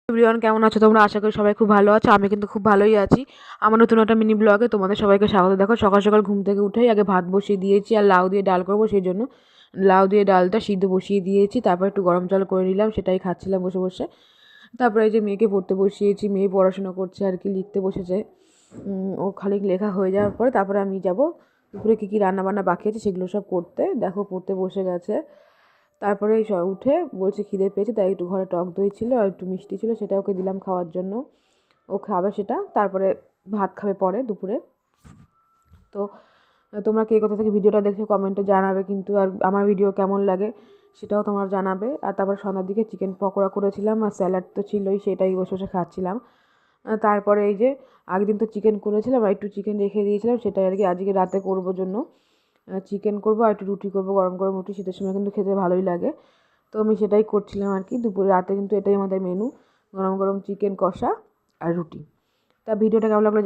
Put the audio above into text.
Everyone, কেমন আছো তোমরা? আশা করি সবাই খুব ভালো আছো। আমি কিন্তু খুব ভালোই আছি। আমার নতুন একটা মিনি ব্লগে তোমাদের সবাইকে স্বাগত। দেখো, সকাল সকাল ঘুম থেকে উঠেই আগে ভাত বসিয়ে দিয়েছি, আর লাউ দিয়ে ডাল করবো, সেই জন্য লাউ দিয়ে ডালটা সিদ্ধ বসিয়ে দিয়েছি। তারপর একটু গরম জল করে নিলাম, সেটাই খাচ্ছিলাম বসে বসে। তারপরে এই যে মেয়েকে পড়তে বসিয়েছি, মেয়ে পড়াশোনা করছে আর কি, লিখতে বসেছে। ও খালি লেখা হয়ে যাওয়ার পরে তারপরে আমি যাব দুপুরে কী কী রান্নাবান্না বাকি আছে সেগুলো সব করতে। দেখো, পড়তে বসে গেছে। তারপরে উঠে বলছে খিদে পেয়েছে, তাই একটু ঘরে টক দই ছিল আর একটু মিষ্টি ছিল, সেটা ওকে দিলাম খাওয়ার জন্য। ও খাবে সেটা, তারপরে ভাত খাবে পরে দুপুরে। তো তোমরা কে কোথা থেকে ভিডিওটা দেখে কমেন্টে জানাবে কিন্তু, আর আমার ভিডিও কেমন লাগে সেটাও তোমরা জানাবে। আর তারপরে সন্ধ্যার দিকে চিকেন পকোড়া করেছিলাম, আর স্যালাড তো ছিলই, সেটাই বসে বসে খাচ্ছিলাম। তারপরে এই যে আগের দিন তো চিকেন করেছিলাম, আর একটু চিকেন রেখে দিয়েছিলাম, সেটাই আর কি আজকে রাতে করবো জন্য। চিকেন করবো আর একটু রুটি করবো, গরম গরম রুটি, শীতের সময় কিন্তু খেতে ভালোই লাগে। তো আমি সেটাই করছিলাম আর কি দুপুরে। রাতে কিন্তু এটাই আমাদের মেনু, গরম গরম চিকেন কষা আর রুটি। তা ভিডিওটা কেমন লাগলো